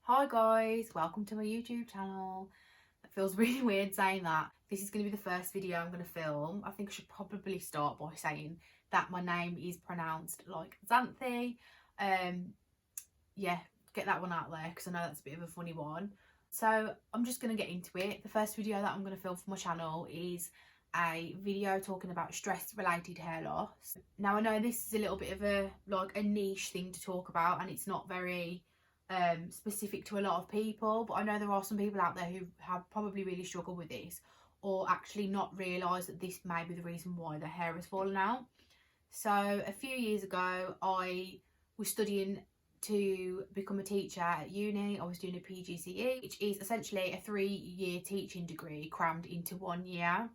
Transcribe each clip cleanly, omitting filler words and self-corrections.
Hi guys, welcome to my YouTube channel. It feels really weird saying that. This is going to be the first video I'm going to film. I think I should probably start by saying that my name is pronounced like Xanthi. Yeah, get that one out there because I know that's a bit of a funny one. So I'm just going to get into it. The first video that I'm going to film for my channel is a video talking about stress related hair loss. Now I know this is a little bit of a niche thing to talk about, and it's not very specific to a lot of people, but I know there are some people out there who have probably really struggled with this, or actually not realised that this may be the reason why their hair has fallen out. So a few years ago I was studying to become a teacher at uni. I was doing a PGCE, which is essentially a 3-year teaching degree crammed into 1 year.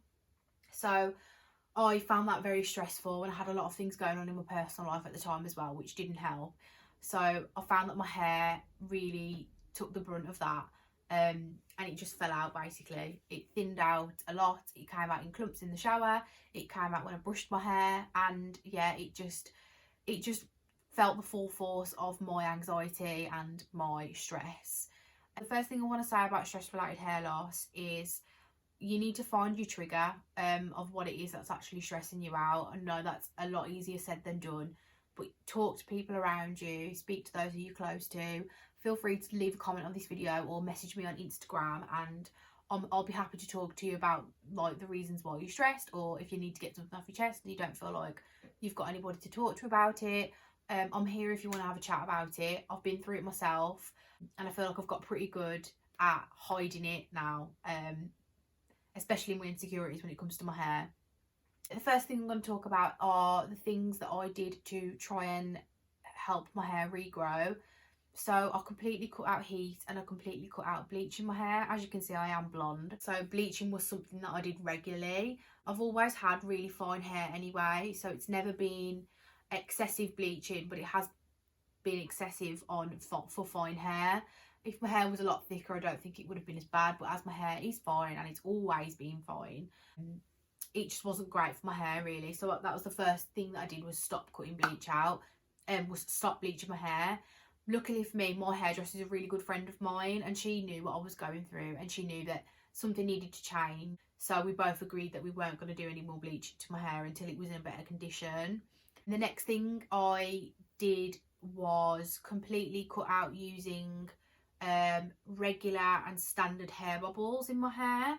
So I found that very stressful, and I had a lot of things going on in my personal life at the time as well, which didn't help. So I found that my hair really took the brunt of that, and it just fell out basically. It thinned out a lot. It came out in clumps in the shower. It came out when I brushed my hair, and yeah, it just felt the full force of my anxiety and my stress. The first thing I want to say about stress related hair loss is you need to find your trigger of what it is that's actually stressing you out. I know that's a lot easier said than done, but talk to people around you, speak to those who you're close to. Feel free to leave a comment on this video or message me on Instagram, and I'll be happy to talk to you about like the reasons why you're stressed, or if you need to get something off your chest and you don't feel like you've got anybody to talk to about it. I'm here if you want to have a chat about it. I've been through it myself, and I feel like I've got pretty good at hiding it now, especially my insecurities when it comes to my hair. The first thing I'm going to talk about are the things that I did to try and help my hair regrow. So I completely cut out heat, and I completely cut out bleaching my hair. As you can see, I am blonde, so bleaching was something that I did regularly. I've always had really fine hair anyway, so it's never been excessive bleaching, but it has been excessive for fine hair. If my hair was a lot thicker, I don't think it would have been as bad, but as my hair is fine and it's always been fine, it just wasn't great for my hair really. So that was the first thing that I did, was stop cutting bleach out, and was stop bleaching my hair. Luckily for me, my hairdresser is a really good friend of mine, and she knew what I was going through, and she knew that something needed to change. So we both agreed that we weren't going to do any more bleaching to my hair until it was in a better condition. And the next thing I did was completely cut out using regular and standard hair bubbles in my hair.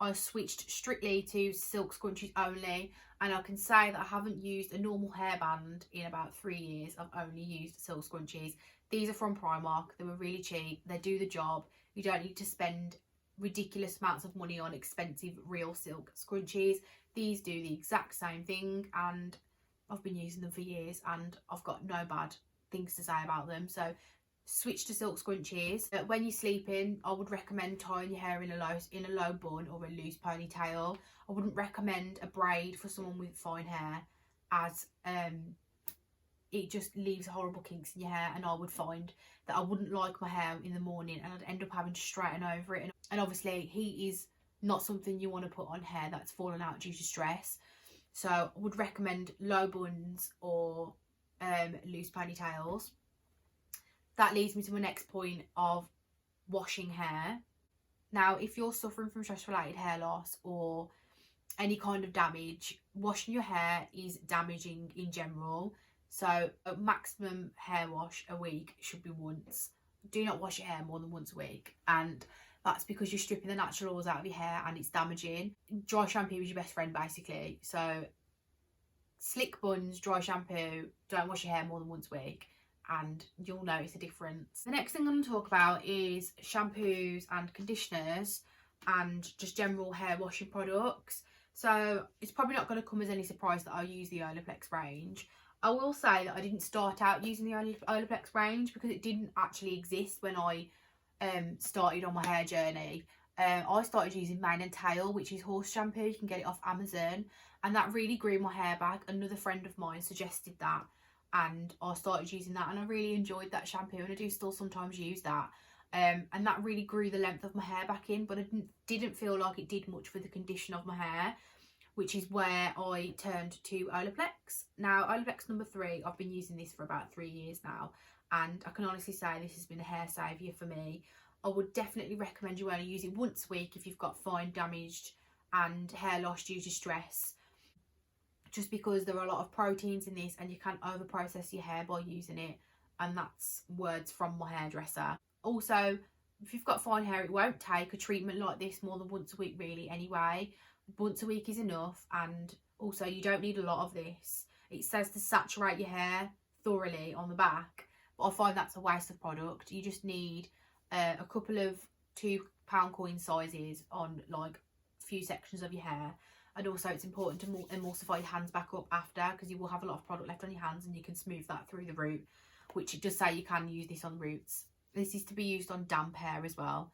I switched strictly to silk scrunchies only, and I can say that I haven't used a normal hairband in about 3 years. I've only used silk scrunchies. These are from Primark. They were really cheap. They do the job. You don't need to spend ridiculous amounts of money on expensive real silk scrunchies. These do the exact same thing, and I've been using them for years and I've got no bad things to say about them. So switch to silk scrunchies. When you're sleeping, I would recommend tying your hair in a low bun or a loose ponytail. I wouldn't recommend a braid for someone with fine hair, as it just leaves horrible kinks in your hair, and I would find that I wouldn't like my hair in the morning and I'd end up having to straighten over it. And obviously heat is not something you want to put on hair that's fallen out due to stress. So I would recommend low buns or loose ponytails. That leads me to my next point of washing hair. Now, if you're suffering from stress related hair loss or any kind of damage, washing your hair is damaging in general. So a maximum hair wash a week should be once. Do not wash your hair more than once a week, and that's because you're stripping the natural oils out of your hair and it's damaging. Dry shampoo is your best friend basically. So slick buns, dry shampoo, don't wash your hair more than once a week, and you'll notice a difference. The next thing I'm going to talk about is shampoos and conditioners and just general hair washing products. So it's probably not going to come as any surprise that I use the Olaplex range. I will say that I didn't start out using the Olaplex range because it didn't actually exist when I started on my hair journey. I started using Mane and Tail, which is horse shampoo. You can get it off Amazon, and that really grew my hair back. Another friend of mine suggested that, and I started using that, and I really enjoyed that shampoo, and I do still sometimes use that. And that really grew the length of my hair back in, but I didn't feel like it did much for the condition of my hair, which is where I turned to Olaplex. Now, Olaplex number 3, I've been using this for about 3 years now, and I can honestly say this has been a hair saviour for me. I would definitely recommend you only use it once a week if you've got fine damaged and hair loss due to stress, just because there are a lot of proteins in this and you can over process your hair by using it, and that's words from my hairdresser. Also, if you've got fine hair, it won't take a treatment like this more than once a week really anyway. Once a week is enough, and also you don't need a lot of this. It says to saturate your hair thoroughly on the back, but I find that's a waste of product. You just need a couple of £2 coin sizes on like a few sections of your hair. And also it's important to emulsify your hands back up after, because you will have a lot of product left on your hands and you can smooth that through the root, which it does say you can use this on roots. This is to be used on damp hair as well.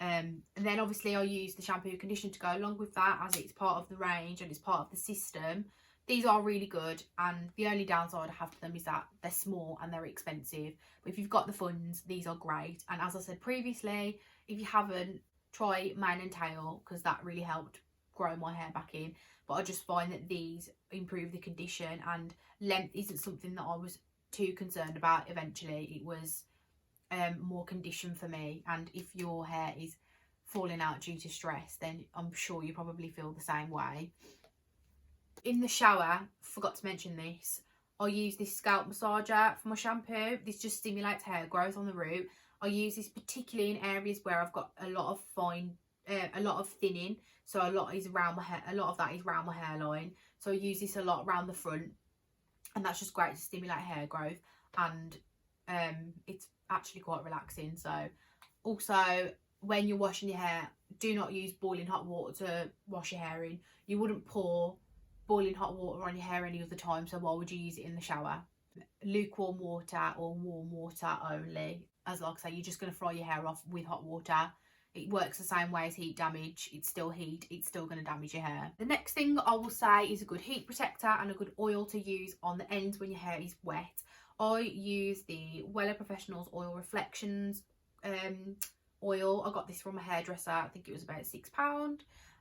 And then obviously I use the shampoo and conditioner to go along with that, as it's part of the range and it's part of the system. These are really good, and the only downside I have to them is that they're small and they're expensive. But if you've got the funds, these are great. And as I said previously, if you haven't, try mane and tail, because that really helped grow my hair back in. But I just find that these improve the condition, and length isn't something that I was too concerned about. Eventually it was more condition for me, and if your hair is falling out due to stress, then I'm sure you probably feel the same way. In the shower, forgot to mention this, I use this scalp massager for my shampoo. This just stimulates hair growth on the root. I use this particularly in areas where I've got a lot of thinning, so a lot is around my hair, a lot of that is around my hairline. So I use this a lot around the front, and that's just great to stimulate hair growth, and it's actually quite relaxing. So also, when you're washing your hair, do not use boiling hot water to wash your hair in. You wouldn't pour boiling hot water on your hair any other time, so why would you use it in the shower? Lukewarm water or warm water only. As like I say, you're just going to fry your hair off with hot water. It works the same way as heat damage. It's still heat, it's still going to damage your hair. The next thing I will say is a good heat protector and a good oil to use on the ends when your hair is wet. I use the Weller Professionals Oil Reflections oil. I got this from a hairdresser, I think it was about £6.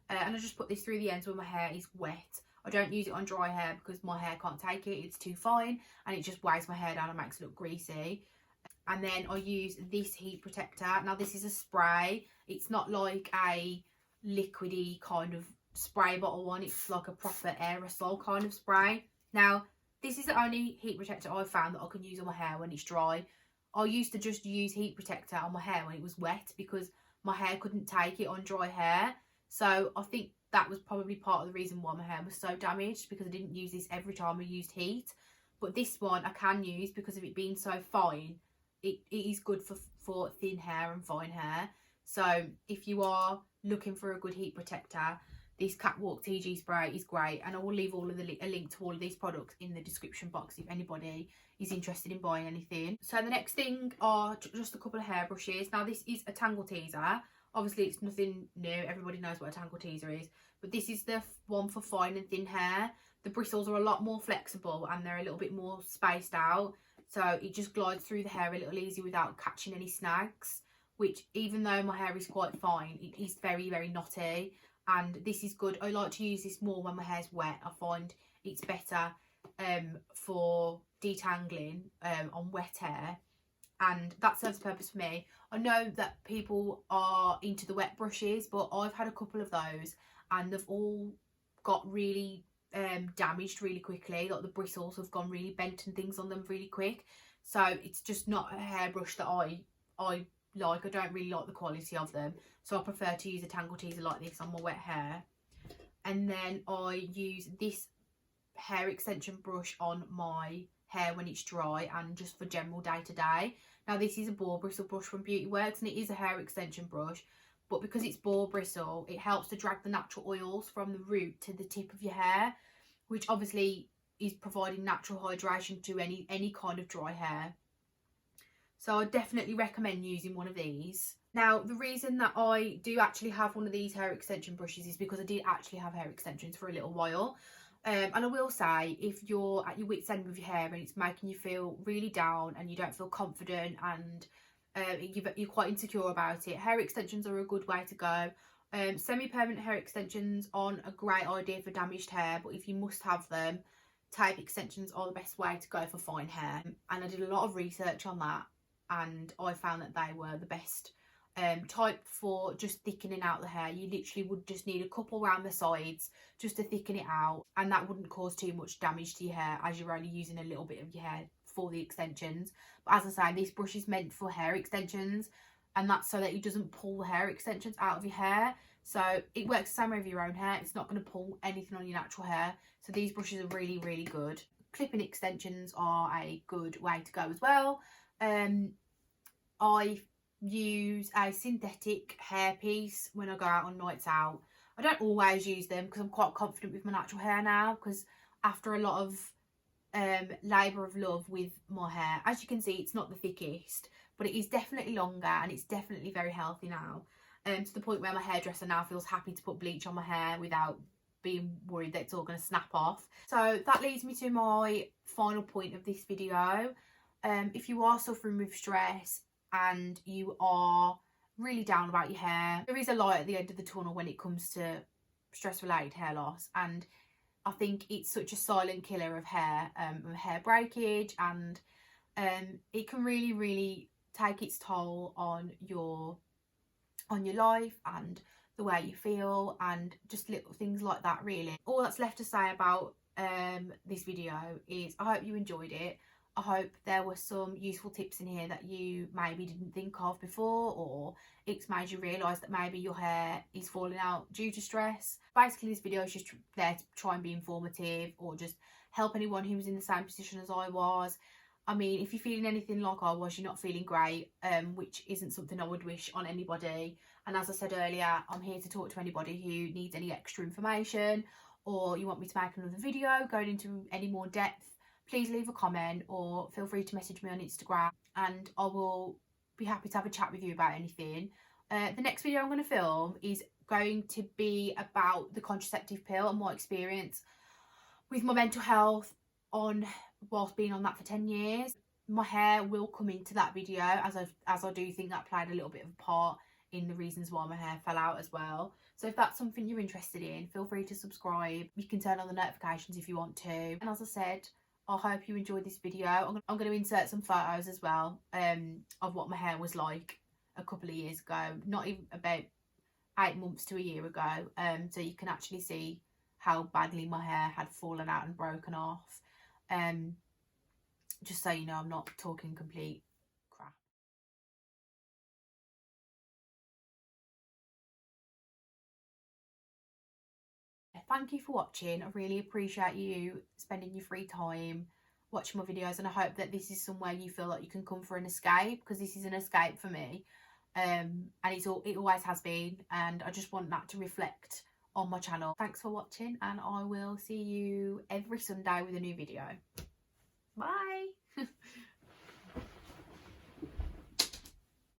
And I just put this through the ends when my hair is wet. I don't use it on dry hair because my hair can't take it, it's too fine, and it just weighs my hair down and makes it look greasy. And then I use this heat protector. Now this is a spray, it's not like a liquidy kind of spray bottle one, it's like a proper aerosol kind of spray. Now this is the only heat protector I've found that I can use on my hair when it's dry. I used to just use heat protector on my hair when it was wet because my hair couldn't take it on dry hair. So I think that was probably part of the reason why my hair was so damaged, because I didn't use this every time I used heat. But this one I can use because of it being so fine. It is good for thin hair and fine hair. So if you are looking for a good heat protector, this Catwalk TG spray is great, and I will leave all of a link to all of these products in the description box if anybody is interested in buying anything. So the next thing are just a couple of hair brushes. Now this is a tangle teaser. Obviously it's nothing new, everybody knows what a tangle teaser is, but this is the one for fine and thin hair. The bristles are a lot more flexible and they're a little bit more spaced out, so it just glides through the hair a little easier without catching any snags, which even though my hair is quite fine, it is very, very knotty, and this is good. I like to use this more when my hair's wet. I find it's better for detangling on wet hair, and that serves a purpose for me. I know that people are into the wet brushes, but I've had a couple of those and they've all got really damaged really quickly. Like the bristles have gone really bent and things on them really quick, so it's just not a hairbrush that I like. I don't really like the quality of them, so I prefer to use a tangle teaser like this on my wet hair. And then I use this hair extension brush on my hair when it's dry and just for general day to day. Now this is a boar bristle brush from Beauty Works, and it is a hair extension brush, but because it's boar bristle, it helps to drag the natural oils from the root to the tip of your hair, which obviously is providing natural hydration to any kind of dry hair. So I definitely recommend using one of these. Now the reason that I do actually have one of these hair extension brushes is because I did actually have hair extensions for a little while. And I will say, if you're at your wit's end with your hair and it's making you feel really down and you don't feel confident and you're quite insecure about it, hair extensions are a good way to go. Semi-permanent hair extensions aren't a great idea for damaged hair, but if you must have them, tape extensions are the best way to go for fine hair, and I did a lot of research on that, and I found that they were the best type for just thickening out the hair. You literally would just need a couple around the sides just to thicken it out, and that wouldn't cause too much damage to your hair, as you're only using a little bit of your hair for the extensions. But as I say, this brush is meant for hair extensions, and that's so that it doesn't pull the hair extensions out of your hair. So it works the same way with your own hair. It's not going to pull anything on your natural hair. So these brushes are really, really good. Clipping extensions are a good way to go as well. I use a synthetic hair piece when I go out on nights out. I don't always use them because I'm quite confident with my natural hair now, because after a lot of labour of love with my hair, as you can see, it's not the thickest, but it is definitely longer, and it's definitely very healthy now, to the point where my hairdresser now feels happy to put bleach on my hair without being worried that it's all going to snap off. So that leads me to my final point of this video. If you are suffering with stress and you are really down about your hair, there is a light at the end of the tunnel when it comes to stress related hair loss, and I think it's such a silent killer of hair breakage, and it can really, really take its toll on your life and the way you feel, and just little things like that. Really, all that's left to say about this video is I hope you enjoyed it. I hope there were some useful tips in here that you maybe didn't think of before, or it's made you realise that maybe your hair is falling out due to stress. Basically, this video is just there to try and be informative, or just help anyone who was in the same position as I was. I mean, if you're feeling anything like I was, you're not feeling great, which isn't something I would wish on anybody. And as I said earlier, I'm here to talk to anybody who needs any extra information, or you want me to make another video going into any more depth. Please leave a comment, or feel free to message me on Instagram, and I will be happy to have a chat with you about anything. The next video I'm going to film is going to be about the contraceptive pill and my experience with my mental health whilst being on that for 10 years. My hair will come into that video, as I do think that played a little bit of a part in the reasons why my hair fell out as well. So if that's something you're interested in, feel free to subscribe. You can turn on the notifications if you want to. And as I said, I hope you enjoyed this video. I'm going to insert some photos as well of what my hair was like a couple of years ago, not even about 8 months to a year ago, so you can actually see how badly my hair had fallen out and broken off, just so you know I'm not talking complete crap. Thank you for watching. I really appreciate you spending your free time watching my videos, and I hope that this is somewhere you feel like you can come for an escape, because this is an escape for me, and it always has been, and I just want that to reflect on my channel. Thanks for watching, and I will see you every Sunday with a new video. Bye.